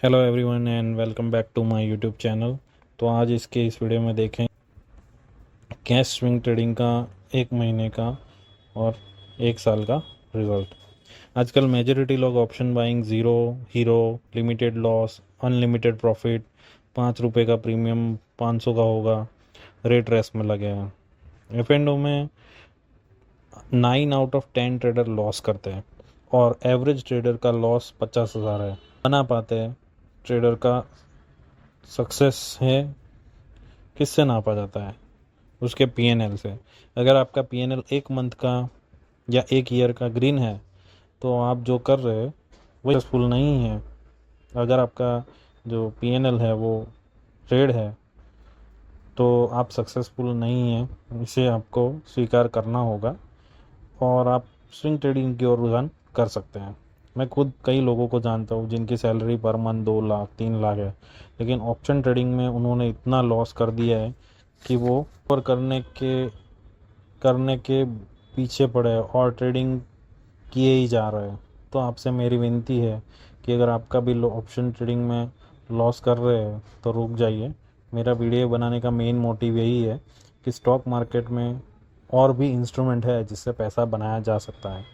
Hello everyone and welcome back to my YouTube channel. तो आज इस वीडियो में देखें कैश स्विंग ट्रेडिंग का एक महीने का और एक साल का रिजल्ट। आजकल मेजॉरिटी लोग option buying zero, hero, limited loss, unlimited profit, 5 रुपये का प्रीमियम 500 का होगा, रेट रेस में लगे हैं। एफ एंड ओ में 9 आउट ऑफ 10 ट्रेडर लॉस करते हैं और एवरेज ट्रेडर का लॉस 50,000 है। बना पाते हैं ट्रेडर का सक्सेस है किससे नापा जाता है? उसके पीएनएल से। अगर आपका पीएनएल एक मंथ का या एक ईयर का ग्रीन है तो आप जो कर रहे हैं वो सक्सेसफुल नहीं है। अगर आपका जो पीएनएल है वो रेड है तो आप सक्सेसफुल नहीं हैं, इसे आपको स्वीकार करना होगा और आप स्विंग ट्रेडिंग की ओर रुझान कर सकते हैं। मैं खुद कई लोगों को जानता हूँ जिनकी salary per month 2 lakh 3 lakh है, लेकिन ऑप्शन ट्रेडिंग में उन्होंने इतना लॉस कर दिया है कि वो ऊपर करने के पीछे पड़े हैं और ट्रेडिंग किए ही जा रहे हैं। तो आपसे मेरी विनती है कि अगर आपका भी ऑप्शन ट्रेडिंग में लॉस कर रहे हैं तो रुक जाइए। मेरा वीडियो बनाने का मेन मोटिव यही है कि स्टॉक मार्केट में और भी इंस्ट्रूमेंट है जिससे पैसा बनाया जा सकता है,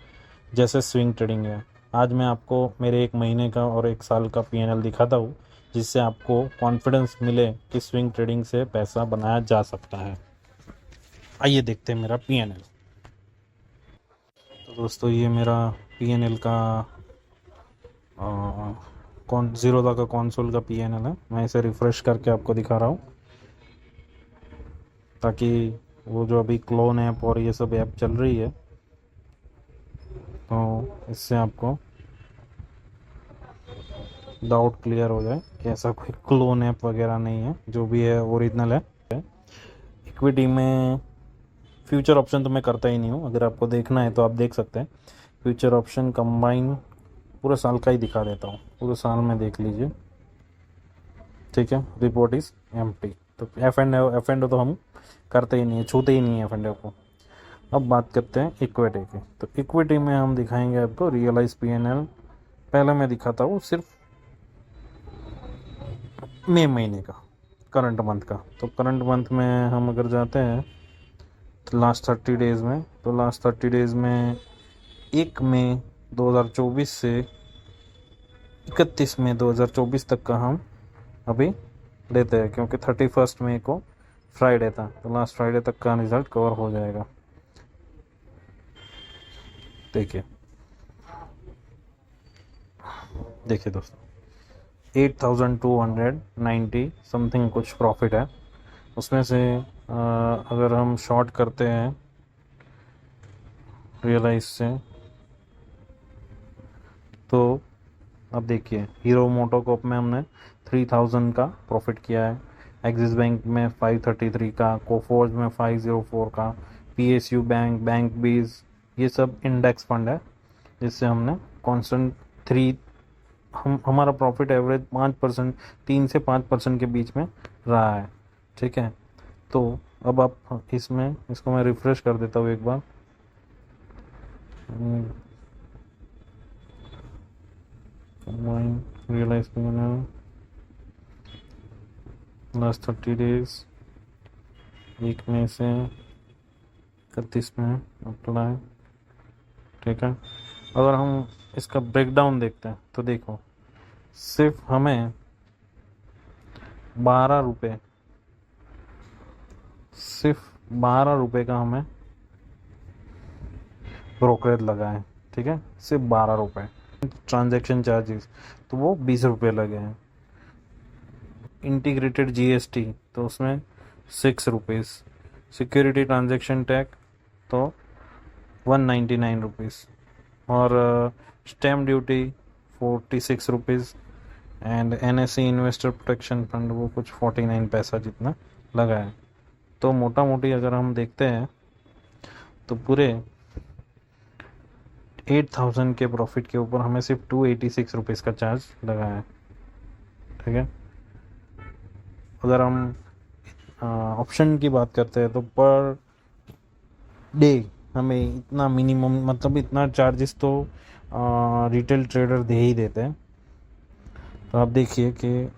जैसे स्विंग ट्रेडिंग है। आज मैं आपको मेरे एक महीने का और एक साल का पीएनएल दिखाता हूँ जिससे आपको कॉन्फिडेंस मिले कि स्विंग ट्रेडिंग से पैसा बनाया जा सकता है। आइए देखते हैं मेरा पीएनएल। तो दोस्तों ये मेरा पीएनएल का कौन ज़ीरोदा का कॉन्सोल का पीएनएल है। मैं इसे रिफ़्रेश करके आपको दिखा रहा हूँ ताकि वो जो अभी क्लोन ऐप और ये सब ऐप चल रही है तो इससे आपको डाउट क्लियर हो जाए कि ऐसा कोई क्लोन ऐप वगैरह नहीं है, जो भी है ओरिजिनल है। इक्विटी में फ्यूचर ऑप्शन तो मैं करता ही नहीं हूँ, अगर आपको देखना है तो आप देख सकते हैं। फ्यूचर ऑप्शन कंबाइन पूरे साल का ही दिखा देता हूँ, पूरे साल में देख लीजिए, ठीक है। Report is empty. तो एफ एंड ओ तो हम करते ही नहीं है, छूते ही नहीं है एफ एंड ओ को। अब बात करते हैं इक्विटी की। तो इक्विटी में हम दिखाएंगे आपको रियलाइज पीएनएल। पहले मैं दिखाता हूँ सिर्फ मई महीने का, करंट मंथ का। तो करंट मंथ में हम अगर जाते हैं तो लास्ट 30 डेज़ में, तो लास्ट 30 डेज़ में 1 मई 2024 से 31 मई 2024 तक का हम अभी लेते हैं, क्योंकि 31 मई को फ्राइडे था, तो लास्ट फ्राइडे तक का रिजल्ट कवर हो जाएगा। देखिए देखिए दोस्तों, 8290 समथिंग कुछ प्रॉफिट है। उसमें से अगर हम शॉर्ट करते हैं रियलाइज से तो अब देखिए हीरो मोटोकॉप में हमने 3000 का प्रॉफिट किया है, एक्सिस बैंक में 533 का, कोफोर्ज में 504 का, पीएसयू बैंक, बैंक बीज, ये सब इंडेक्स फंड है जिससे हमने कांस्टेंट हमारा प्रॉफिट एवरेज 5%, 3 से 5% के बीच में रहा है, ठीक है। तो अब आप इसको मैं रिफ्रेश कर देता हूँ एक बार। रियलाइज लास्ट 30 डेज 1 मई से 31 में अप्लाई, ठीक है। अगर हम इसका ब्रेकडाउन देखते हैं तो देखो सिर्फ हमें 12 रुपये, सिर्फ 12 रुपये का हमें ब्रोकरेज लगा है, ठीक है, सिर्फ 12 रुपये। ट्रांजैक्शन चार्जेस तो वो 20 रुपये लगे हैं। इंटीग्रेटेड जीएसटी तो उसमें 6 रुपीज़, सिक्योरिटी ट्रांजैक्शन टैक्स तो 199 रुपीज़, और stamp duty 46 rupees, and NSC investor protection fund वो कुछ 49 पैसा जितना लगा है। तो मोटा मोटी अगर हम देखते हैं तो पूरे 8000 के प्रॉफिट के ऊपर हमें सिर्फ 286 रुपीज़ का चार्ज लगा है, ठीक है। अगर हम ऑप्शन की बात करते हैं तो पर डे हमें इतना मिनिमम, मतलब इतना चार्जेस तो रिटेल ट्रेडर दे ही देते हैं। तो आप देखिए कि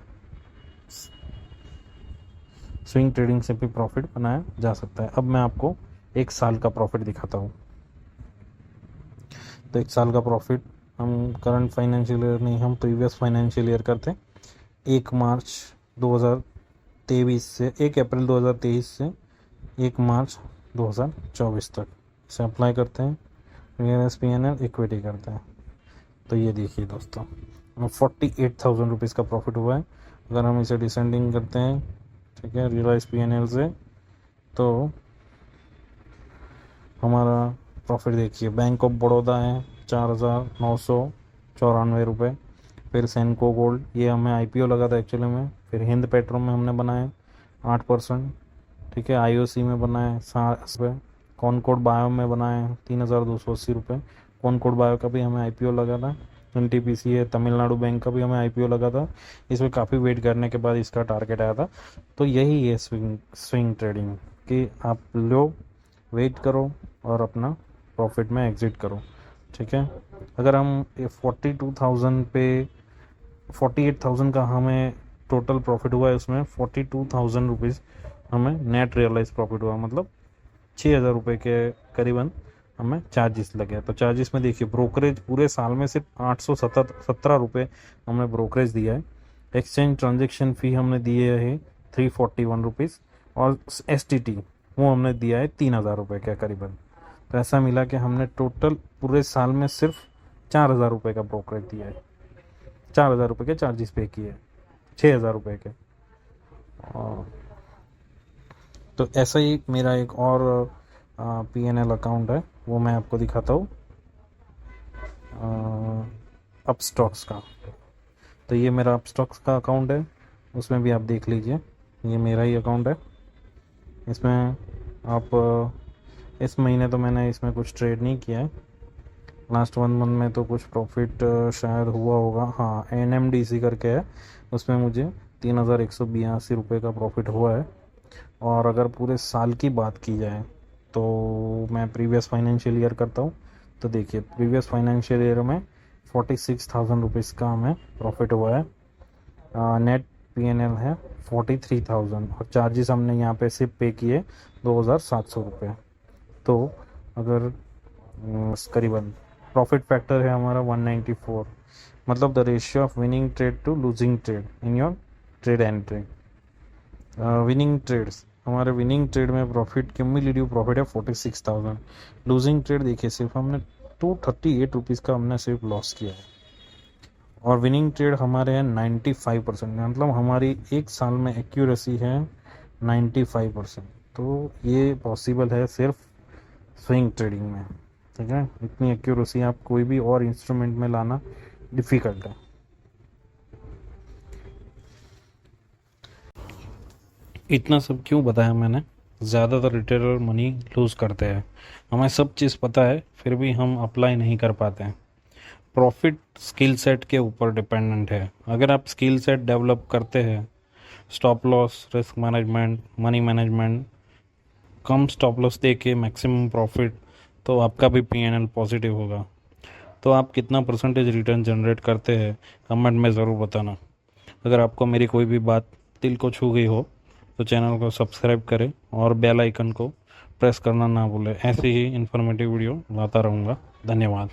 स्विंग ट्रेडिंग से भी प्रॉफिट बनाया जा सकता है। अब मैं आपको एक साल का प्रॉफिट दिखाता हूँ। तो एक साल का प्रॉफिट हम करंट फाइनेंशियल ईयर नहीं, हम प्रीवियस फाइनेंशियल ईयर करते हैं। 1 मार्च 2023 से 1 अप्रैल 2023 से 1 मार्च 2024 तक इसे अप्लाई करते हैं। PNL इक्विटी करते हैं। तो ये देखिए दोस्तों, 48,000 रुपीज़ का प्रॉफिट हुआ है। अगर हम इसे डिसेंडिंग करते हैं, ठीक है, रियलाइज PNL से, तो हमारा प्रॉफिट देखिए, बैंक ऑफ बड़ौदा है 4,994 रुपये। फिर सेंको गोल्ड, ये हमें IPO लगा था एक्चुअली में। फिर हिंद पेट्रो में हमने बनाए 8%, ठीक है। IOC में बनाए 7 रुपये। कॉनकोड बायो में बनाए 3,280 रुपये। कॉनकोड बायो का भी हमें IPO लगा था। NTPC है, तमिलनाडु बैंक का भी हमें IPO लगा था। इसमें काफ़ी वेट करने के बाद इसका टारगेट आया था। तो यही है स्विंग ट्रेडिंग, कि आप लो, वेट करो और अपना प्रॉफिट में एग्जिट करो, ठीक है। अगर हम 42,000 पे 48,000 का हमें टोटल प्रॉफिट हुआ है, उसमें 42,000 रुपीज़ हमें नेट रियलाइज प्रॉफिट हुआ, मतलब 6,000 रुपये के करीबन हमें चार्जेस लगे। तो चार्जेस में देखिए, ब्रोकरेज पूरे साल में सिर्फ 817 रुपये हमने ब्रोकरेज दिया है। एक्सचेंज ट्रांजेक्शन फ़ी हमने दिए है 341 रुपीज़, और STT वो हमने दिया है 3,000 रुपये के करीबन। तो ऐसा मिला कि हमने टोटल पूरे साल में सिर्फ 4,000 रुपये का ब्रोकरेज दिया है, 4,000 रुपये के चार्जेस पे किए, 6,000 रुपये के। तो ऐसा ही मेरा एक और PNL अकाउंट है, वो मैं आपको दिखाता हूँ, अपस्टॉक्स का। तो ये मेरा अपस्टॉक्स का अकाउंट है, उसमें भी आप देख लीजिए, ये मेरा ही अकाउंट है। इसमें आप इस महीने तो मैंने इसमें कुछ ट्रेड नहीं किया है। लास्ट 1 मंथ में तो कुछ प्रॉफिट शायद हुआ होगा, हाँ, NMDC करके है, उसमें मुझे 3,182 रुपये का प्रॉफिट हुआ है। और अगर पूरे साल की बात की जाए, तो मैं प्रीवियस फाइनेंशियल ईयर करता हूँ। तो देखिए, प्रीवियस फाइनेंशियल ईयर में 46,000 रुपीज़ का हमें प्रॉफिट हुआ है। नेट PNL है 43,000, और चार्जेस हमने यहाँ पे सिर्फ पे किए 2,700 रुपये। तो अगर करीबन प्रॉफिट फैक्टर है हमारा 194, मतलब the ratio of winning trade to losing trade in your trade entry. Winning trades, हमारे विनिंग ट्रेड में प्रॉफिट, क्यूमुलेटिव प्रॉफिट है 46,000। लूजिंग ट्रेड देखिए, सिर्फ हमने 238 रुपीज़ का हमने सिर्फ लॉस किया है। और विनिंग ट्रेड हमारे हैं 95%, मतलब हमारी एक साल में एक्यूरेसी है 95%। तो ये पॉसिबल है सिर्फ स्विंग ट्रेडिंग में, ठीक है। इतनी एक्यूरेसी आप कोई भी और इंस्ट्रूमेंट में लाना डिफ़िकल्ट है। इतना सब क्यों बताया मैंने? ज़्यादातर रिटेलर मनी लूज़ करते हैं। हमें सब चीज़ पता है, फिर भी हम अप्लाई नहीं कर पाते हैं। प्रॉफिट स्किल सेट के ऊपर डिपेंडेंट है। अगर आप स्किल सेट डेवलप करते हैं, stop loss, risk management, money management, कम स्टॉप लॉस दे के मैक्सिमम प्रॉफिट, तो आपका भी PNL पॉजिटिव होगा। तो आप कितना परसेंटेज रिटर्न जनरेट करते हैं, कमेंट में ज़रूर बताना। अगर आपको मेरी कोई भी बात दिल को छू गई हो, तो चैनल को सब्सक्राइब करें और बेल आइकन को प्रेस करना ना भूलें। ऐसे ही इन्फॉर्मेटिव वीडियो लाता रहूँगा। धन्यवाद।